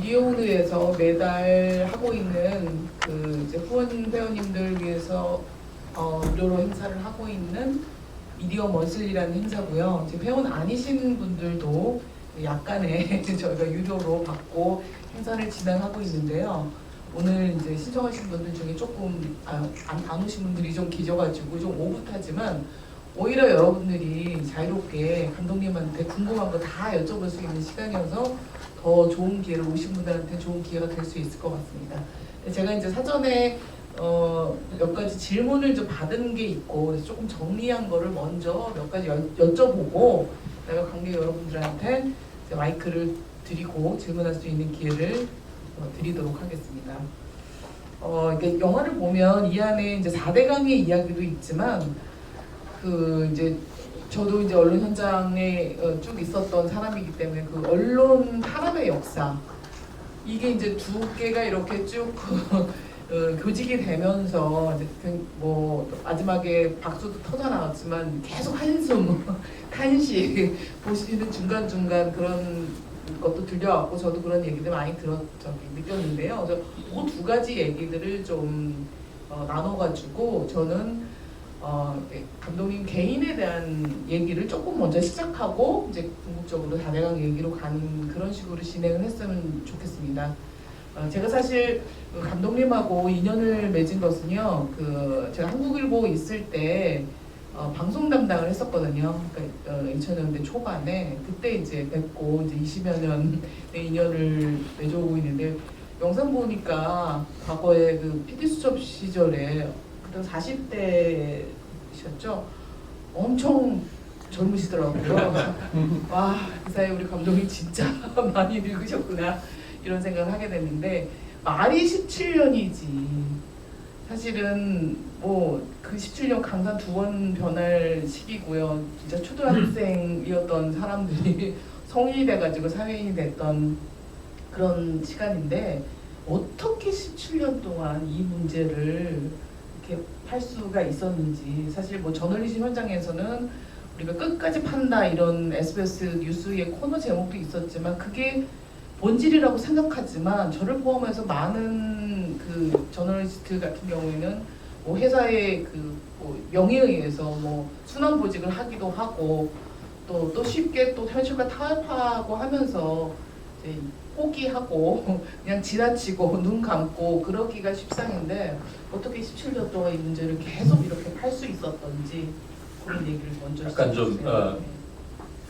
미디어오늘에서 매달 하고 있는 그 이제 후원 회원님들 위해서 무료로 행사를 하고 있는 미디어 머슬이라는 행사고요. 이제 회원 아니신 분들도 약간의 저희가 유료로 받고 행사를 진행하고 있는데요. 오늘 이제 신청하신 분들 중에 조금 안 오신 분들이 좀 계셔가지고 좀 오붓하지만 오히려 여러분들이 자유롭게 감독님한테 궁금한 거 다 여쭤볼 수 있는 시간이어서 더 좋은 기회를 오신 분들한테 좋은 기회가 될 수 있을 것 같습니다. 제가 이제 사전에 몇 가지 질문을 좀 받은 게 있고 그래서 조금 정리한 거를 먼저 몇 가지 여쭤보고 내가 관객 여러분들한테 이제 마이크를 드리고 질문할 수 있는 기회를 드리도록 하겠습니다. 이게 영화를 보면 이 안에 이제 4대강의 이야기도 있지만 그 이제 저도 이제 언론 현장에 쭉 있었던 사람이기 때문에 그 언론 탄압의 역사 이게 이제 두 개가 이렇게 쭉 교직이 되면서 이제 뭐 마지막에 박수도 터져 나왔지만 계속 한숨, 탄식 보시는 중간 그런 것도 들려왔고 저도 그런 얘기들 많이 느꼈는데요. 그래서 그 두 가지 얘기들을 좀 나눠가지고 저는 감독님 개인에 대한 얘기를 조금 먼저 시작하고 이제 궁극적으로 4대강 얘기로 가는 그런 식으로 진행을 했으면 좋겠습니다. 제가 사실 감독님하고 인연을 맺은 것은요, 제가 한국일보 있을 때 방송 담당을 했었거든요. 그러니까 2000년대 초반에 그때 이제 뵙고 이제 20여 년의 인연을 맺어오고 있는데 영상 보니까 과거에 그 PD 수첩 시절에 그때 40대셨죠? 엄청 젊으시더라고요. 와, 그 사이에 우리 감독님 진짜 많이 늙으셨구나 이런 생각을 하게 됐는데 말이 17년이지 사실은 뭐 그 17년 강산 2번 변할 시기고요. 진짜 초등학생이었던 사람들이 성인이 돼가지고 사회인이 됐던 그런 시간인데 어떻게 17년 동안 이 문제를 이렇게 팔 수가 있었는지 사실 뭐 저널리즘 현장에서는 우리가 끝까지 판다 이런 SBS 뉴스의 코너 제목도 있었지만 그게 본질이라고 생각하지만 저를 포함해서 많은 그 저널리스트 같은 경우에는 뭐 회사의 뭐 명예에 의해서 뭐 순환보직을 하기도 하고 또 쉽게 또 현실과 타협하고 하면서 이제 포기하고 그냥 지나치고 눈 감고 그러기가 십상인데 어떻게 17년 동안 이 문제를 계속 이렇게 팔 수 있었던지 그런 얘기를 먼저 약간 좀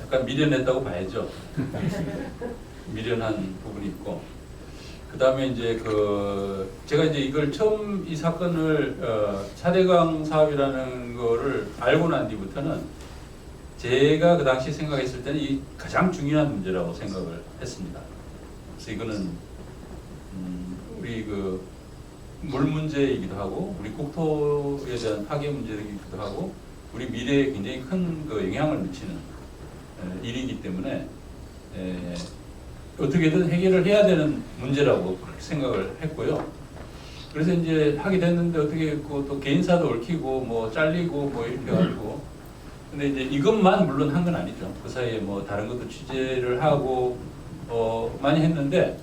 약간 미련했다고 봐야죠. 미련한 부분이 있고 그 다음에 이제 제가 이제 이걸 처음 이 사건을 4대강 사업이라는 거를 알고 난 뒤부터는 제가 그 당시 생각했을 때는 이 가장 중요한 문제라고 생각을 했습니다. 그래서 이거는 우리 물 문제이기도 하고 우리 국토에 대한 파괴 문제이기도 하고 우리 미래에 굉장히 큰 영향을 미치는 일이기 때문에 어떻게든 해결을 해야 되는 문제라고 그렇게 생각을 했고요. 그래서 이제 하게 됐는데 어떻게 했고 또 개인사도 얽히고 뭐 잘리고 뭐 이렇게 가지고 근데 이제 이것만 물론 한 건 아니죠. 그 사이에 뭐 다른 것도 취재를 하고 많이 했는데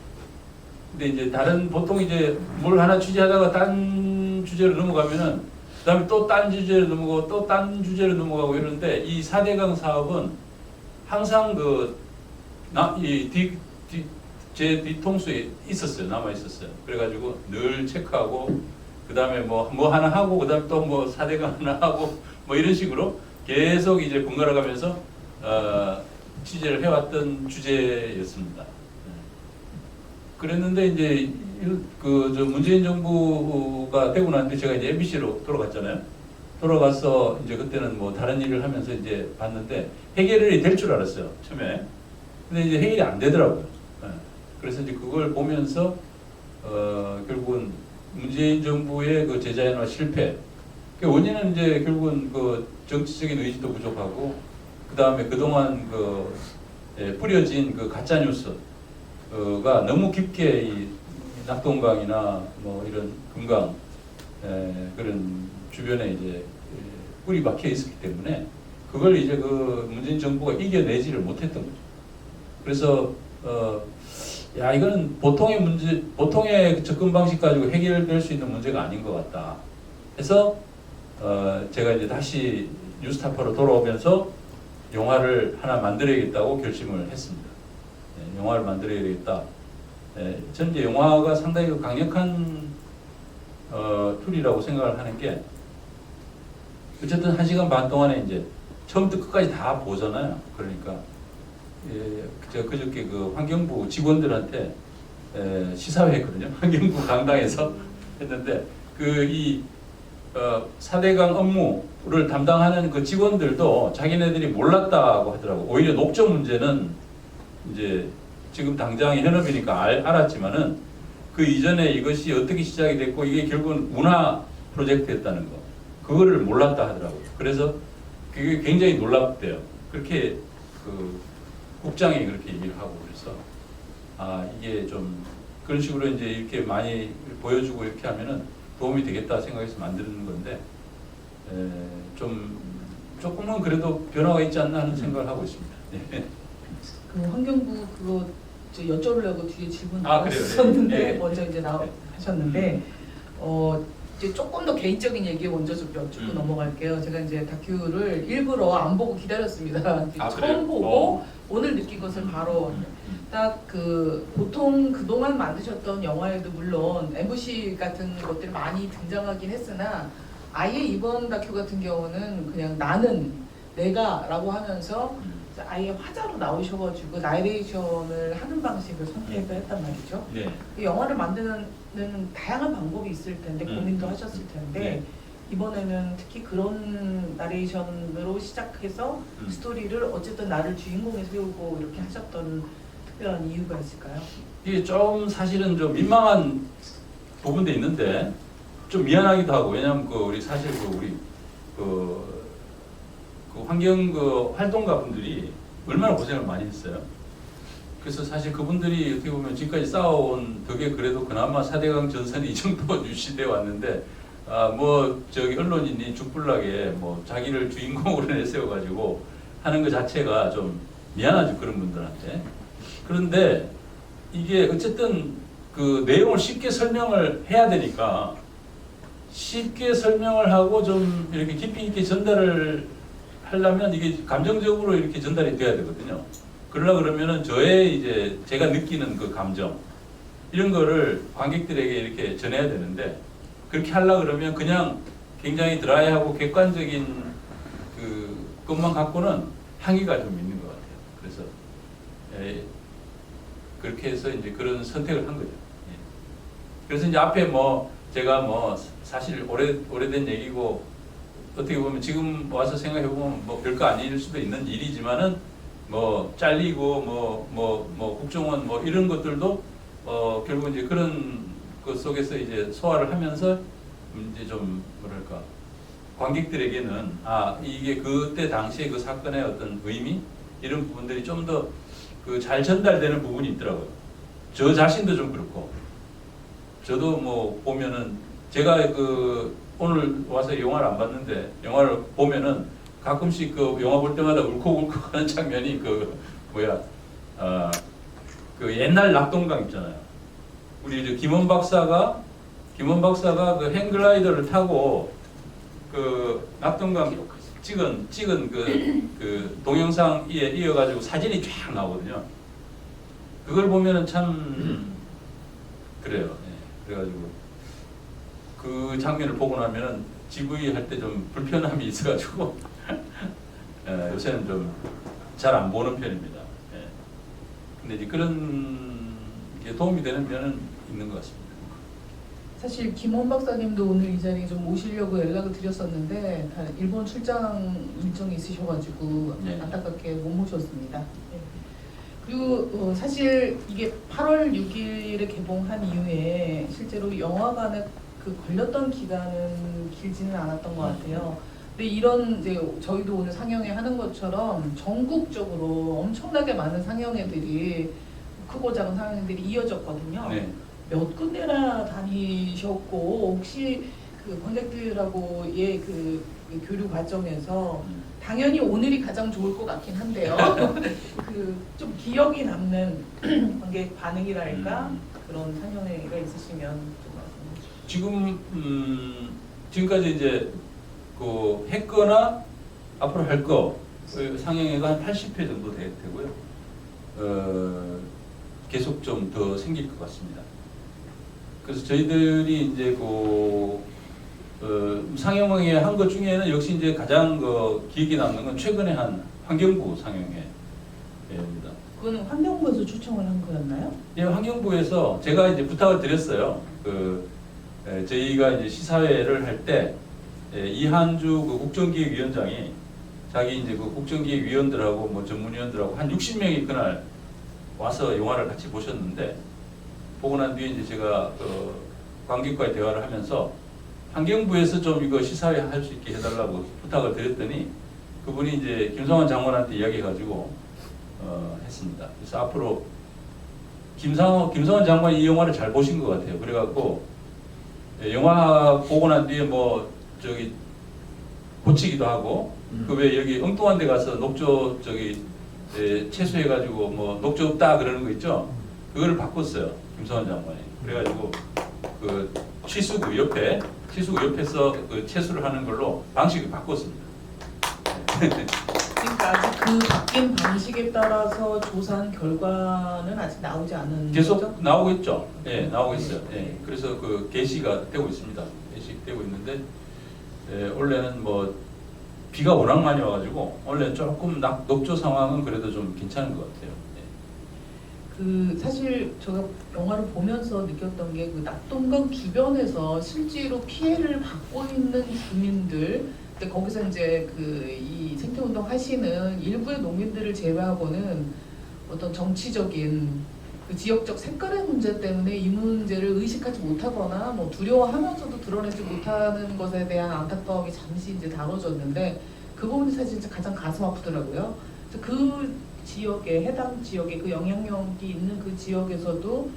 근데 이제 보통 이제 뭘 하나 취재하다가 딴 주제로 넘어가면은 그다음에 또 딴 주제로 넘어가고 또 딴 주제로 넘어가고 이러는데 이 4대강 사업은 항상 제 뒤통수에 있었어요. 남아 있었어요. 그래가지고 늘 체크하고 그다음에 뭐 하나 하고 그다음에 또 뭐 4대강 하나 하고 뭐 이런 식으로 계속 이제 번갈아 가면서 취재를 해왔던 주제였습니다. 그랬는데 이제 저 문재인 정부가 되고 난 뒤 제가 이제 MBC로 돌아갔잖아요. 돌아가서 이제 그때는 뭐 다른 일을 하면서 이제 봤는데 해결이 될 줄 알았어요. 처음에. 근데 이제 해결이 안 되더라고요. 그래서 이제 그걸 보면서 결국은 문재인 정부의 그 제자연화 실패. 그 원인은 이제 결국은 정치적인 의지도 부족하고 그 다음에 그동안 뿌려진 가짜 뉴스가 너무 깊게 이 낙동강이나 뭐 이런 금강 그런 주변에 이제 뿌리 박혀 있었기 때문에 그걸 이제 문재인 정부가 이겨내지를 못했던 거죠. 그래서 야 이거는 보통의 접근 방식 가지고 해결될 수 있는 문제가 아닌 것 같다. 해서 제가 이제 다시 뉴스타파로 돌아오면서 영화를 하나 만들어야겠다고 결심을 했습니다. 영화를 만들어야 되겠다. 저는 이제 영화가 상당히 강력한 툴이라고 생각을 하는 게, 어쨌든 1시간 반 동안에 이제 처음부터 끝까지 다 보잖아요. 그러니까 제가 그저께 그 환경부 직원들한테 시사회 했거든요. 환경부 강당에서 했는데 이 4대강 업무를 담당하는 그 직원들도 자기네들이 몰랐다고 하더라고. 오히려 녹조 문제는 이제 지금 당장 현업이니까 알았지만은 그 이전에 이것이 어떻게 시작이 됐고 이게 결국은 운하 프로젝트였다는 거, 그거를 몰랐다 하더라고요. 그래서 그게 굉장히 놀랍대요. 그렇게 그 국장이 그렇게 얘기를 하고, 그래서 이게 좀 그런 식으로 이제 이렇게 많이 보여주고 이렇게 하면은 도움이 되겠다 생각해서 만드는 건데, 조금은 그래도 변화가 있지 않나 하는 생각을 하고 있습니다. 그 환경부 그거 여쭤보려고 뒤에 질문 그래요? 나왔었는데 네. 먼저 이제 하셨는데 이제 조금 더 개인적인 얘기 먼저 좀 여쭙고 넘어갈게요. 제가 이제 다큐를 일부러 안 보고 기다렸습니다. 처음 그래요? 보고 오늘 느낀 것을 바로 딱 그 보통 그동안 만드셨던 영화에도 물론 MBC 같은 것들이 많이 등장하긴 했으나 아예 이번 다큐 같은 경우는 그냥 나는 내가라고 하면서 아예 화자로 나오셔가지고 나레이션을 하는 방식을 선택을 했단 말이죠. 네. 그 영화를 만드는 다양한 방법이 있을 텐데 고민도 하셨을 텐데 네. 이번에는 특히 그런 나레이션으로 시작해서 스토리를 어쨌든 나를 주인공에 세우고 이렇게 하셨던 특별한 이유가 있을까요? 이게 좀 사실은 좀 민망한 부분도 있는데 좀 미안하기도 하고, 왜냐하면 우리 사실 우리 환경 활동가 분들이 얼마나 고생을 많이 했어요. 그래서 사실 그분들이 어떻게 보면 지금까지 쌓아온 덕에 그래도 그나마 4대강 전선이 이 정도 유지되어 왔는데, 언론인이 죽불나게 자기를 주인공으로 내세워가지고 하는 것 자체가 좀 미안하죠, 그런 분들한테. 그런데 이게 어쨌든 그 내용을 쉽게 설명을 해야 되니까 쉽게 설명을 하고 좀 이렇게 깊이 있게 전달을 하려면 이게 감정적으로 이렇게 전달이 돼야 되거든요. 그러면은 제가 느끼는 그 감정 이런 거를 관객들에게 이렇게 전해야 되는데, 그렇게 하려 그러면 그냥 굉장히 드라이하고 객관적인 것만 갖고는 한계가 좀 있는 것 같아요. 그래서 그렇게 해서 이제 그런 선택을 한 거죠. 그래서 이제 앞에 제가 사실 오래된 얘기고 어떻게 보면 지금 와서 생각해 보면 별거 아닐 수도 있는 일이지만은 잘리고 국정원 이런 것들도 결국 이제 그런 것 속에서 이제 소화를 하면서 이제 좀 뭐랄까 관객들에게는 이게 그때 당시에 그 사건의 어떤 의미 이런 부분들이 좀 더 잘 전달되는 부분이 있더라고요. 저 자신도 좀 그렇고, 저도 보면은 제가 오늘 와서 영화를 안 봤는데 영화를 보면은 가끔씩 영화 볼 때마다 울컥울컥 하는 장면이 옛날 낙동강 있잖아요. 우리 이제 김원 박사가 그 행글라이더를 타고 낙동강 찍은 그 동영상에 이어가지고 사진이 쫙 나오거든요. 그걸 보면은 참 그래요. 그래가지고 그 장면을 보고 나면은 GV 할 때 좀 불편함이 있어가지고 요새는 좀 잘 안 보는 편입니다. 근데 이제 그런 게 도움이 되는 면은 있는 것 같습니다. 사실 김원 박사님도 오늘 이 자리에 좀 오시려고 연락을 드렸었는데 다 일본 출장 일정이 있으셔가지고 안타깝게 못 모셨습니다. 그리고 사실 이게 8월 6일에 개봉한 이후에 실제로 영화관에 걸렸던 기간은 길지는 않았던 것 같아요. 근데 이런 이제 저희도 오늘 상영회 하는 것처럼 전국적으로 엄청나게 많은 상영회들이 크고 작은 상영회들이 이어졌거든요. 몇 군데나 다니셨고 혹시 그 관객들하고의 그 교류 과정에서 당연히 오늘이 가장 좋을 것 같긴 한데요. 그 좀 기억이 남는 관객 반응이랄까 그런 상영회가 있으시면 좀 말씀해 주시죠. 지금 지금까지 이제 그 했거나 앞으로 할 거 상영회가 한 80회 정도 되고요. 계속 좀 더 생길 것 같습니다. 그래서 저희들이 이제 상영회 한 것 중에는 역시 이제 가장 기억에 남는 건 최근에 한 환경부 상영회입니다. 그거는 환경부에서 초청을 한 거였나요? 예, 환경부에서 제가 이제 부탁을 드렸어요. 저희가 이제 시사회를 할 때 이한주 그 국정기획위원장이 자기 이제 그 국정기획위원들하고 뭐 전문위원들하고 한 60명이 그날 와서 영화를 같이 보셨는데, 보고 난 뒤에 이제 제가 관객과의 대화를 하면서 환경부에서 좀 이거 시사회 할 수 있게 해달라고 부탁을 드렸더니 그분이 이제 김성환 장관한테 이야기해가지고 했습니다. 그래서 앞으로 김성환 장관이 이 영화를 잘 보신 것 같아요. 그래갖고 영화 보고 난 뒤에 뭐 저기 고치기도 하고 그 왜 여기 엉뚱한 데 가서 녹조 채수해가지고 뭐 녹조 없다 그러는 거 있죠. 그거를 바꿨어요, 김성환 장관이. 그래가지고 그 치수구 옆에서 그 채수를 하는 걸로 방식을 바꿨습니다. 그러니까 아직 그 바뀐 방식에 따라서 조사한 결과는 아직 나오지 않은 계속 거죠? 나오고 있죠. 예, 나오고 있어요. 예, 그래서 그 게시가 되고 있습니다. 게시되고 있는데 원래는 뭐 비가 워낙 많이 와가지고 원래 조금 녹조 상황은 그래도 좀 괜찮은 것 같아요. 그 사실 제가 영화를 보면서 느꼈던 게 그 낙동강 주변에서 실제로 피해를 받고 있는 주민들, 근데 거기서 이제 이 생태운동 하시는 일부의 농민들을 제외하고는 어떤 정치적인 그 지역적 색깔의 문제 때문에 이 문제를 의식하지 못하거나 뭐 두려워하면서도 드러내지 못하는 것에 대한 안타까움이 잠시 이제 다뤄졌는데, 그 부분이 사실 이제 가장 가슴 아프더라고요. 그래서 그 지역에 해당 지역에 그 영향력이 있는 그 지역에서도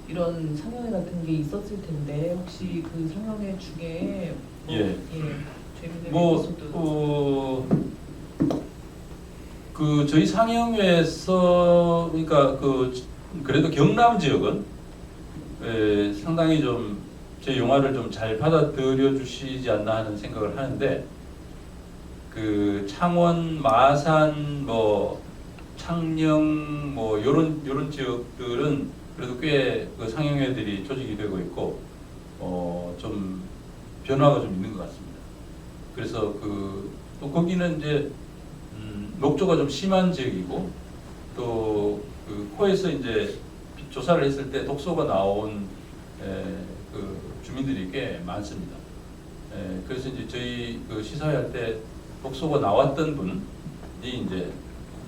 이런 상영회 같은 게 있었을 텐데 혹시 그 상영회 중에 재밌는 에피소드 그 저희 상영회에서 그러니까 그래도 경남 지역은 상당히 좀 제 영화를 좀 잘 받아들여 주시지 않나 하는 생각을 하는데, 그 창원, 마산, 뭐 창녕, 뭐 요런 지역들은 그래도 꽤 그 상영회들이 조직이 되고 있고 좀 변화가 좀 있는 것 같습니다. 그래서 또 거기는 이제 녹조가 좀 심한 지역이고, 또 그 코에서 이제 조사를 했을 때 독소가 나온 그 주민들이 꽤 많습니다. 그래서 이제 저희 그 시사회 할 때 독소가 나왔던 분이 이제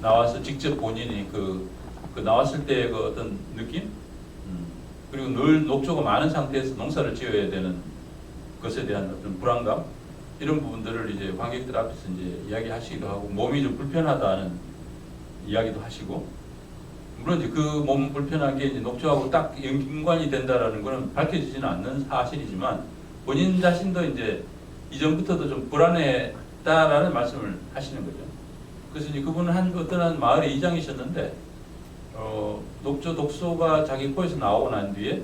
나와서 직접 본인이 그 나왔을 때의 그 어떤 느낌, 그리고 늘 녹조가 많은 상태에서 농사를 지어야 되는 것에 대한 어떤 불안감, 이런 부분들을 이제 관객들 앞에서 이제 이야기하시기도 하고, 몸이 좀 불편하다는 이야기도 하시고, 물론 이제 그 몸 불편한 게 이제 녹조하고 딱 연관이 된다라는 것은 밝혀지지는 않는 사실이지만, 본인 자신도 이제 이전부터도 좀 불안했다라는 말씀을 하시는 거죠. 그래서 이제 그분은 어떤 마을의 이장이셨는데, 녹조 독소가 자기 코에서 나오고 난 뒤에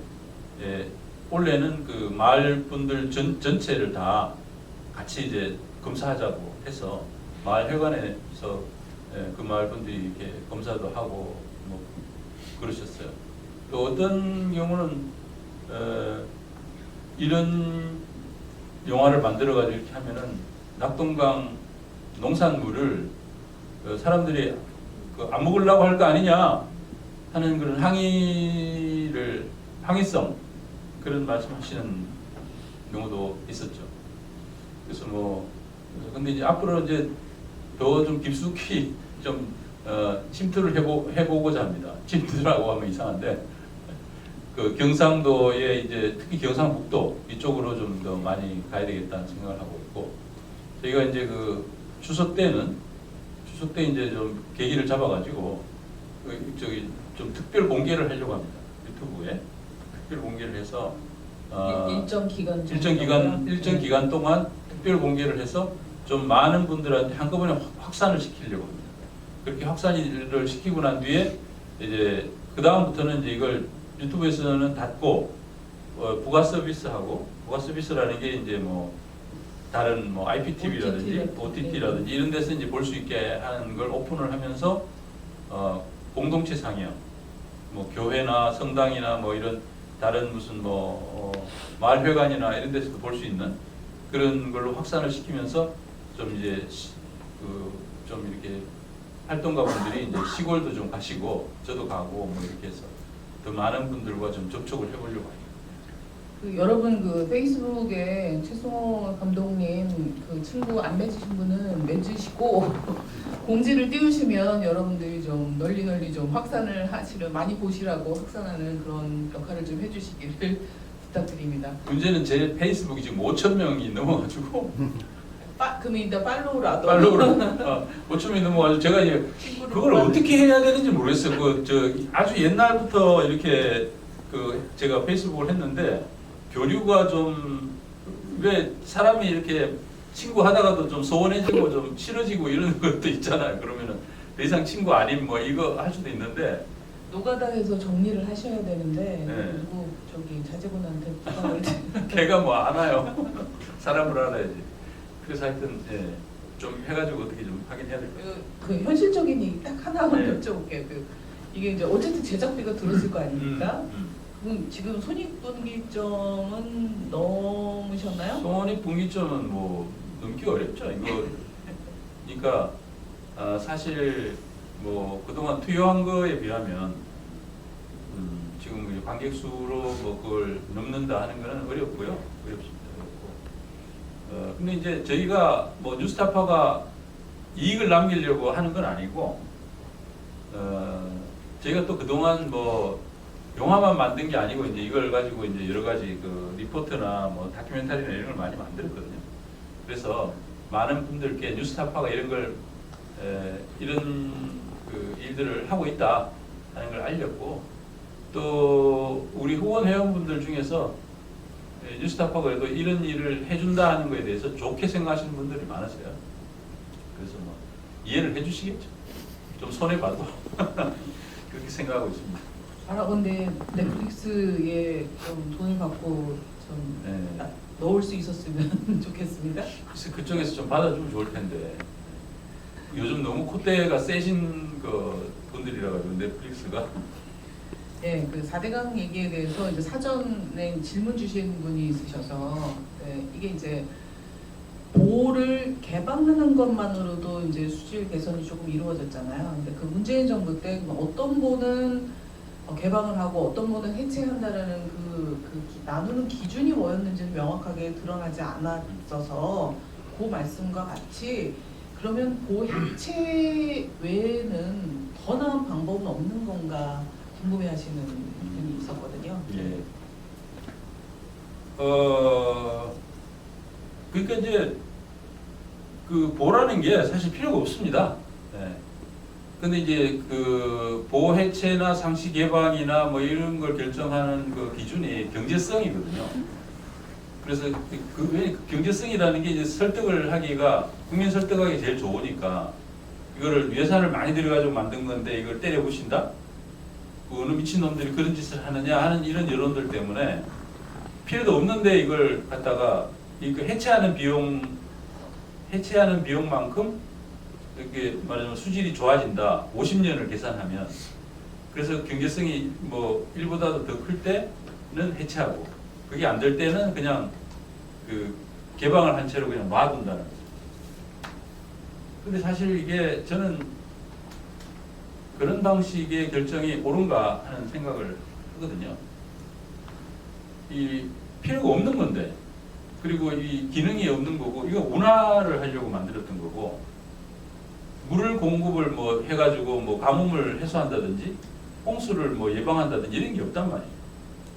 원래는 그 마을 분들 전체를 다 같이 이제 검사하자고 해서 마을 회관에서 그 마을 분들이 이렇게 검사도 하고 뭐 그러셨어요. 또 어떤 경우는 이런 영화를 만들어가지고 이렇게 하면은 낙동강 농산물을 사람들이 안 먹으려고 할 거 아니냐 하는 그런 항의성 그런 말씀하시는 경우도 있었죠. 그래서 근데 이제 앞으로 이제 더 좀 깊숙이 좀 침투를 해보고자 합니다. 침투라고 하면 이상한데, 그 경상도에 이제 특히 경상북도 이쪽으로 좀 더 많이 가야 되겠다는 생각을 하고 있고, 저희가 이제 그 추석 때 이제 좀 계기를 잡아가지고 좀 특별 공개를 하려고 합니다. 유튜브에 특별 공개를 해서 일정 기간 일정 기간 동안 특별 공개를 해서 좀 많은 분들한테 한꺼번에 확산을 시키려고 합니다. 그렇게 확산을 시키고 난 뒤에 이제 그 다음부터는 이제 이걸 유튜브에서는 닫고 부가 서비스라는 게 이제 뭐 다른 뭐 IPTV라든지 OTT라든지 이런 데서 이제 볼 수 있게 하는 걸 오픈을 하면서 공동체 상영, 뭐 교회나 성당이나 뭐 이런 다른 무슨 마을회관이나 이런 데서도 볼 수 있는 그런 걸로 확산을 시키면서 좀 이제 좀 이렇게 활동가분들이 이제 시골도 좀 가시고 저도 가고 뭐 이렇게 해서 더 많은 분들과 좀 접촉을 해보려고 합니다. 여러분 페이스북에 최승호 감독님 친구 안 맺으신 분은 맺으시고 공지를 띄우시면 여러분들이 좀 널리 좀 확산을 하시려 많이 보시라고 확산하는 그런 역할을 좀 해주시기를 부탁드립니다. 문제는 제 페이스북이 지금 5,000명이 넘어가지고 그러면 일단 팔로우라도 5,000명이 넘어가지고 제가 이제 그걸 어떻게 해야 되는지 모르겠어요. 아주 옛날부터 이렇게 제가 페이스북을 했는데 교류가 좀 왜 사람이 이렇게 친구 하다가도 좀 소원해지고 좀 싫어지고 이런 것도 있잖아요. 그러면은 더 이상 친구 아님 뭐 이거 할 수도 있는데 노가다해서 정리를 하셔야 되는데 네. 누구 자제분한테 부탁을 걔가 뭐 안 와요. 사람을 알아야지. 그래서 하여튼 좀 해가지고 어떻게 좀 하긴 해야 될 것 같아요. 현실적인 얘기 딱 하나만 네. 여쭤볼게요. 이게 이제 어쨌든 제작비가 들었을 거 아닙니까? 그럼 지금 손익분기점은 넘으셨나요? 손익분기점은 뭐 넘기 어렵죠. 이거 그러니까 사실 뭐 그동안 투여한 거에 비하면 지금 관객 수로 뭐 그걸 넘는다 하는 거는 어렵고요. 어렵습니다. 어렵고. 근데 이제 저희가 뭐 뉴스타파가 이익을 남기려고 하는 건 아니고 저희가 또 그동안 뭐 영화만 만든 게 아니고 이제 이걸 가지고 이제 여러 가지 리포트나 뭐 다큐멘터리나 이런 걸 많이 만들었거든요. 그래서 많은 분들께 뉴스타파가 이런 걸 이런 일들을 하고 있다 하는 걸 알렸고 또 우리 후원 회원분들 중에서 뉴스타파가 그래도 이런 일을 해준다 하는 거에 대해서 좋게 생각하시는 분들이 많으세요. 그래서 뭐 이해를 해주시겠죠. 좀 손해봐도 그렇게 생각하고 있습니다. 근데 넷플릭스에 좀 돈을 받고 좀 넣을 수 있었으면 좋겠습니다. 그래서 그쪽에서 좀 받아주면 좋을 텐데 요즘 너무 콧대가 세신 분들이라 가지고 넷플릭스가 네, 4대강 얘기에 대해서 이제 사전에 질문 주신 분이 있으셔서 이게 이제 보를 개방하는 것만으로도 이제 수질 개선이 조금 이루어졌잖아요. 근데 문재인 정부 때 어떤 보는 개방을 하고 어떤 거는 해체한다라는 나누는 기준이 뭐였는지는 명확하게 드러나지 않았어서 그 말씀과 같이 그러면 보 해체 외에는 더 나은 방법은 없는 건가 궁금해하시는 분이 있었거든요. 예. 그러니까 이제 보라는 게 사실 필요가 없습니다. 네. 근데 이제 보호 해체나 상시 개방이나 뭐 이런 걸 결정하는 기준이 경제성이거든요. 그래서 왜 경제성이라는 게 이제 설득을 하기가 국민 설득하기 제일 좋으니까 이거를 예산을 많이 들여가지고 만든 건데 이걸 때려 부신다? 어느 미친 놈들이 그런 짓을 하느냐 하는 이런 여론들 때문에 필요도 없는데 이걸 갖다가 해체하는 비용만큼 이렇게 말하자면 수질이 좋아진다. 50년을 계산하면. 그래서 경제성이 뭐 1보다도 더 클 때는 해체하고 그게 안 될 때는 그냥 개방을 한 채로 그냥 놔둔다는 거죠. 근데 사실 이게 저는 그런 방식의 결정이 옳은가 하는 생각을 하거든요. 이 필요가 없는 건데 그리고 이 기능이 없는 거고 이거 운하를 하려고 만들었던 거고 물을 공급을 뭐 해가지고 뭐 가뭄을 해소한다든지 홍수를 뭐 예방한다든지 이런 게 없단 말이에요.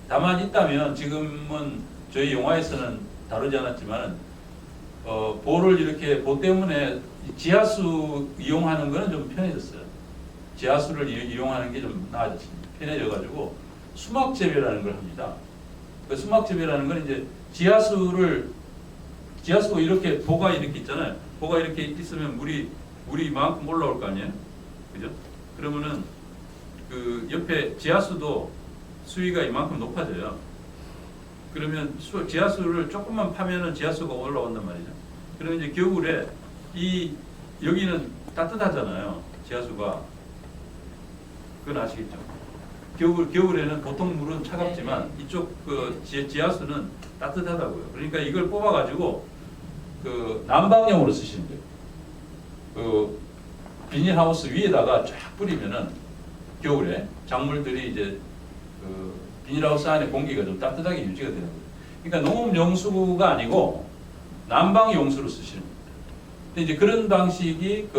다만 있다면 지금은 저희 영화에서는 다루지 않았지만 보를 이렇게 보 때문에 지하수 이용하는 거는 좀 편해졌어요. 지하수를 이용하는 게 좀 나아졌습니다. 편해져가지고 수막 재배라는 걸 합니다. 그 수막집이라는 건 이제 지하수가 이렇게 보가 이렇게 있잖아요. 보가 이렇게 있으면 물이 이만큼 올라올 거 아니에요, 그죠? 그러면은 그 옆에 지하수도 수위가 이만큼 높아져요. 그러면 지하수를 조금만 파면은 지하수가 올라온단 말이죠. 그러면 이제 겨울에 여기는 따뜻하잖아요, 지하수가. 그건 아시겠죠? 겨울에는 보통 물은 차갑지만 이쪽 그 지하수는 따뜻하다고요. 그러니까 이걸 뽑아가지고 그 난방용으로 쓰시면 돼요. 그 비닐하우스 위에다가 쫙 뿌리면은 겨울에 작물들이 이제 그 비닐하우스 안에 공기가 좀 따뜻하게 유지가 되는 거예요. 그러니까 농업용수가 아니고 난방용수로 쓰시는 거예요. 근데 이제 그런 방식이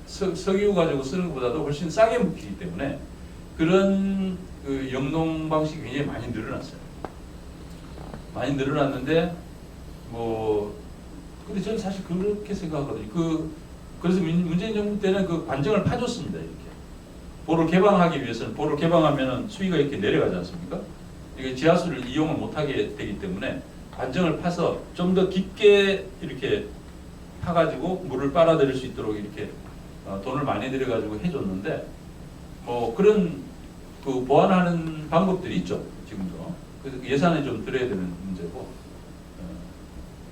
석유 가지고 쓰는 것보다도 훨씬 싸게 먹히기 때문에 그런 그 영농 방식이 굉장히 많이 늘어났어요. 많이 늘어났는데 근데 저는 사실 그렇게 생각하거든요. 그래서 문재인 정부 때는 그 관정을 파줬습니다. 이렇게 보를 개방하기 위해서는, 보를 개방하면은 수위가 이렇게 내려가지 않습니까? 이게 지하수를 이용을 못하게 되기 때문에 관정을 파서 좀 더 깊게 이렇게 파가지고 물을 빨아들일 수 있도록 이렇게 돈을 많이 들여가지고 해줬는데 그런 그 보완하는 방법들이 있죠, 지금도. 그래서 예산이 좀 들어야 되는 문제고.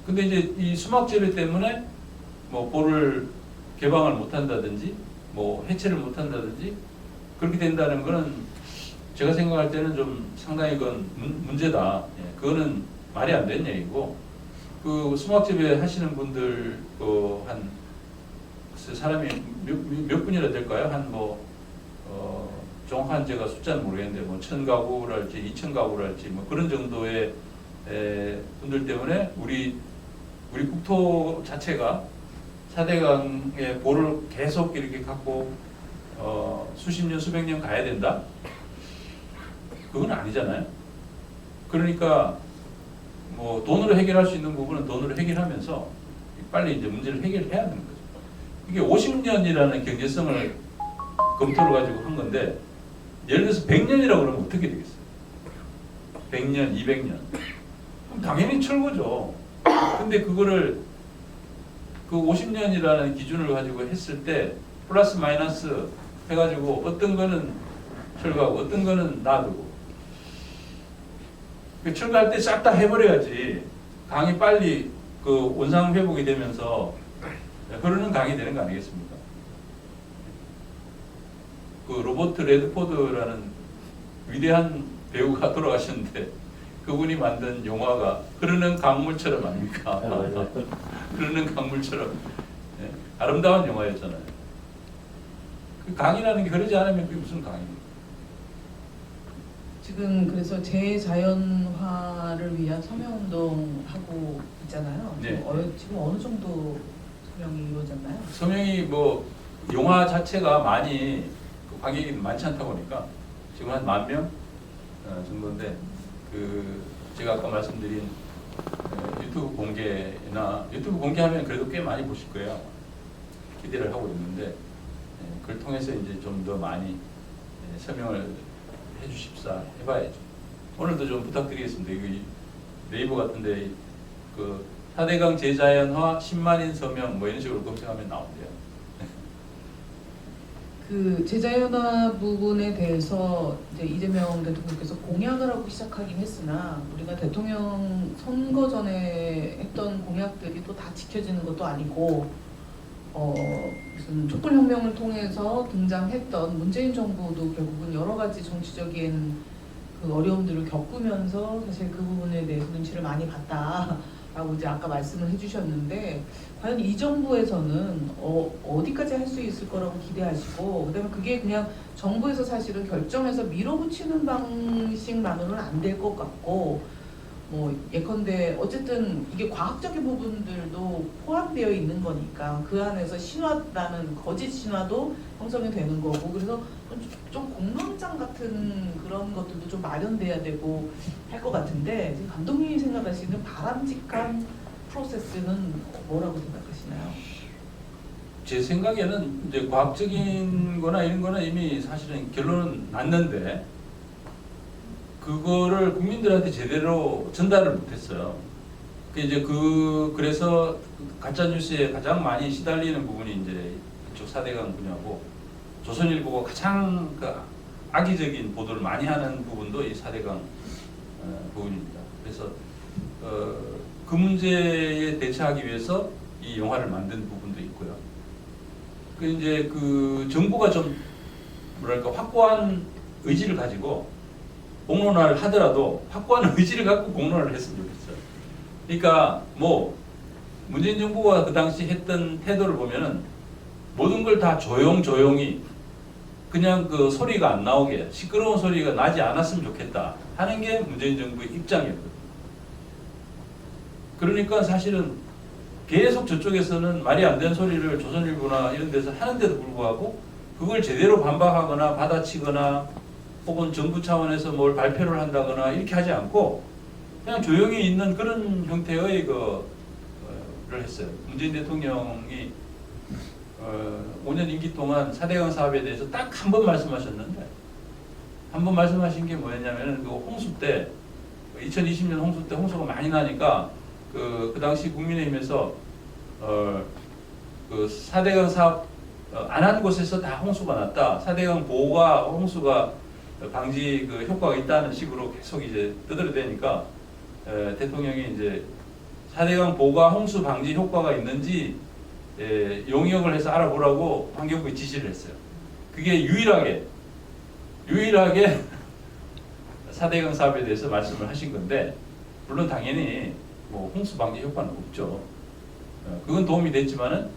근데 이제 이 수막 재배 때문에 보를 개방을 못한다든지 해체를 못한다든지 그렇게 된다는 거는 제가 생각할 때는 좀 상당히 그건 문제다. 예, 그거는 말이 안 되는 얘기고, 그 수막 재배 하시는 분들 한 사람이 몇 분이나 될까요? 정확한 제가 숫자는 모르겠는데 1,000가구랄지 2,000가구랄지 그런 정도의 분들 때문에 우리 국토 자체가 4대강의 보를 계속 이렇게 갖고 수십 년, 수백 년 가야 된다? 그건 아니잖아요. 그러니까 돈으로 해결할 수 있는 부분은 돈으로 해결하면서 빨리 이제 문제를 해결해야 되는 거죠. 이게 50년이라는 경제성을 검토를 가지고 한 건데, 예를 들어서 100년이라고 그러면 어떻게 되겠어요? 100년, 200년. 그럼 당연히 철거죠. 근데 그거를 그 50년이라는 기준을 가지고 했을 때 플러스 마이너스 해가지고 어떤 거는 철거하고 어떤 거는 놔두고, 철거할 때 싹 다 해버려야지 강이 빨리 그 원상 회복이 되면서 흐르는 강이 되는 거 아니겠습니까? 그 로버트 레드포드라는 위대한 배우가 돌아가셨는데 그분이 만든 영화가 흐르는 강물처럼 아닙니까? 흐르는 강물처럼. 네? 아름다운 영화였잖아요. 그 강이라는 게 흐르지 않으면 그게 무슨 강입니까? 지금 그래서 재자연화를 위한 서명운동 하고 있잖아요. 네. 지금 어느 정도 서명이 이루어졌나요? 서명이 영화 자체가 많이 관객이 많지 않다 보니까 지금 한 10,000명 정도인데, 제가 아까 말씀드린 유튜브 공개하면 그래도 꽤 많이 보실 거예요. 기대를 하고 있는데, 그걸 통해서 이제 좀 더 많이 서명을 해주십사 해봐야죠. 오늘도 좀 부탁드리겠습니다. 이거 네이버 같은데 4대강 재자연화 10만인 서명 이런 식으로 검색하면 나온대요. 그 재자연화 부분에 대해서 이제 이재명 대통령께서 공약을 하고 시작하긴 했으나, 우리가 대통령 선거 전에 했던 공약들이 또 다 지켜지는 것도 아니고, 무슨 촛불혁명을 통해서 등장했던 문재인 정부도 결국은 여러 가지 정치적인 그 어려움들을 겪으면서 사실 그 부분에 대해서 눈치를 많이 봤다라고 이제 아까 말씀을 해주셨는데, 과연 이 정부에서는 어디까지 할 수 있을 거라고 기대하시고, 그다음에 그게 그냥 정부에서 사실은 결정해서 밀어붙이는 방식만으로는 안 될 것 같고, 예컨대 어쨌든 이게 과학적인 부분들도 포함되어 있는 거니까 그 안에서 신화라는 거짓 신화도 형성이 되는 거고, 그래서 좀 공론장 같은 그런 것들도 좀 마련돼야 되고 할 것 같은데, 지금 감독님이 생각하시는 바람직한 프로세스는 뭐라고 생각하시나요? 제 생각에는 이제 과학적인 거나 이런 거는 이미 사실은 결론은 났는데, 그거를 국민들한테 제대로 전달을 못했어요. 그래서 가짜 뉴스에 가장 많이 시달리는 부분이 이제 이쪽 4대강 분야고, 조선일보가 가장 그 악의적인 보도를 많이 하는 부분도 이 4대강 부분입니다. 그래서 그 문제에 대처하기 위해서 이 영화를 만든 부분도 있고요. 이제 그 정부가 좀 뭐랄까 확고한 의지를 가지고 공론화를 하더라도 확고한 의지를 갖고 공론화를 했으면 좋겠어요. 그러니까 뭐 문재인 정부가 그 당시 했던 태도를 보면은 모든 걸 다 조용히 그냥 그 소리가 안 나오게, 시끄러운 소리가 나지 않았으면 좋겠다 하는 게 문재인 정부의 입장이었거든요. 그러니까 사실은 계속 저쪽에서는 말이 안 되는 소리를 조선일보나 이런 데서 하는데도 불구하고 그걸 제대로 반박하거나 받아치거나 혹은 정부 차원에서 뭘 발표를 한다거나 이렇게 하지 않고 그냥 조용히 있는 그런 형태의 를 했어요. 문재인 대통령이 5년 임기 동안 4대강 사업에 대해서 딱 한 번 말씀하셨는데, 한 번 말씀하신 게 뭐였냐면은 그 홍수 때 2020년 홍수 때 홍수가 많이 나니까 그 당시 국민의힘에서 그 4대강 사업 안 한 곳에서 다 홍수가 났다. 4대강 보호가 홍수가 방지 그 효과가 있다는 식으로 계속 이제 떠들어대니까 대통령이 이제 4대강 보호가 홍수 방지 효과가 있는지 용역을 해서 알아보라고 환경부에 지시를 했어요. 그게 유일하게 4대강 사업에 대해서 말씀을 하신 건데, 물론 당연히 뭐 홍수 방지 효과는 없죠. 그건 도움이 됐지만은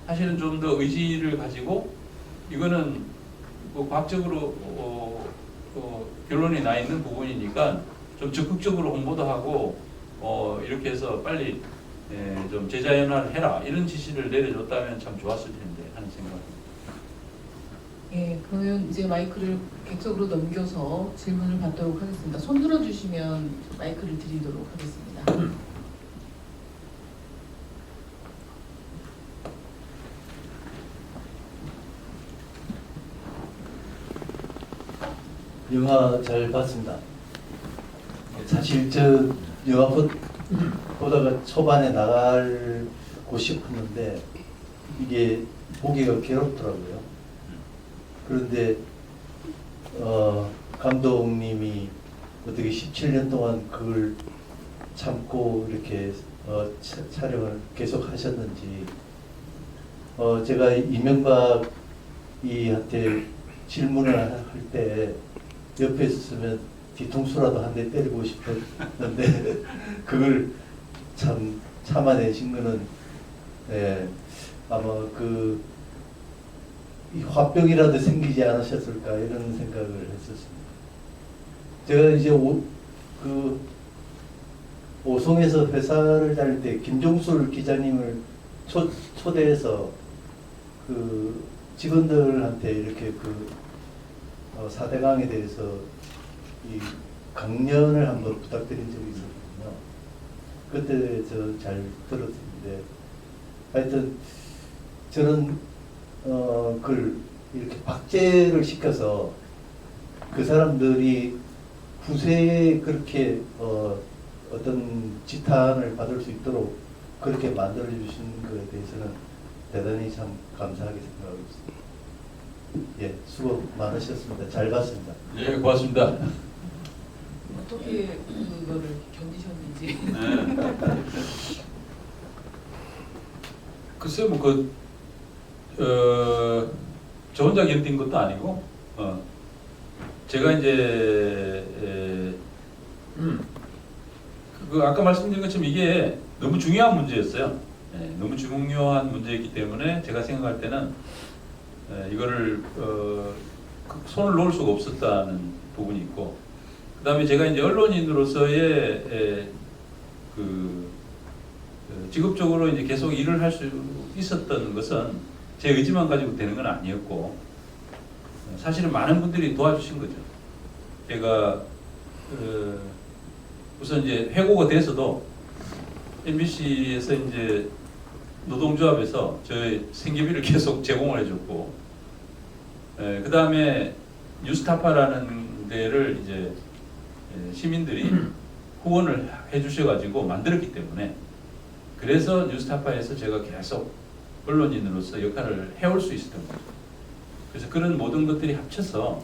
사실은 좀 더 의지를 가지고 이거는 뭐 과학적으로 결론이 나 있는 부분이니까 좀 적극적으로 홍보도 하고 이렇게 해서 빨리 좀 제자연화를 해라 이런 지시를 내려줬다면 참 좋았을 텐데 하는 생각입니다. 예, 그러면 이제 마이크를 객석으로 넘겨서 질문을 받도록 하겠습니다. 손 들어주시면 마이크를 드리도록 하겠습니다. 영화 잘 봤습니다. 사실 저 영화 보다가 초반에 나가고 싶었는데 이게 보기가 괴롭더라고요. 그런데 감독님이 어떻게 17년 동안 그걸 참고 이렇게 촬영을 계속 하셨는지, 제가 이명박이한테 질문을 할 때 옆에 있었으면 뒤통수라도 한 대 때리고 싶었는데 그걸 참 참아내신 거는 아마 그 화병이라도 생기지 않으셨을까 이런 생각을 했었습니다. 제가 이제 오송에서 회사를 다닐 때 김종술 기자님을 초대해서 그 직원들한테 이렇게 4대강에 대해서 이 강연을 한번 부탁드린 적이 있었거든요. 그때 저 잘 들었는데 하여튼 저는 그걸 이렇게 박제를 시켜서 그 사람들이 후세에 그렇게 어떤 지탄을 받을 수 있도록 그렇게 만들어 주신 것에 대해서는 대단히 참 감사하게 생각하고 있습니다. 예, 수고 많으셨습니다. 잘 봤습니다. 예, 고맙습니다. 어떻게 그거를 견디셨는지. 네. 글쎄요, 저 혼자 견딘 것도 아니고, 제가 이제 아까 말씀드린 것처럼 이게 너무 중요한 문제였어요. 너무 중요한 문제이기 때문에 제가 생각할 때는 이거를 손을 놓을 수가 없었다는 부분이 있고, 그다음에 제가 이제 언론인으로서의 직업적으로 이제 계속 일을 할 수 있었던 것은 제 의지만 가지고 되는 건 아니었고, 사실은 많은 분들이 도와주신 거죠. 제가 우선 이제 회고가 돼서도 MBC에서 이제 노동조합에서 저의 생계비를 계속 제공을 해줬고, 그 다음에 뉴스타파라는 데를 이제 시민들이 후원을 해주셔가지고 만들었기 때문에, 그래서 뉴스타파에서 제가 계속 언론인으로서 역할을 해올 수 있었던 거죠. 그래서 그런 모든 것들이 합쳐서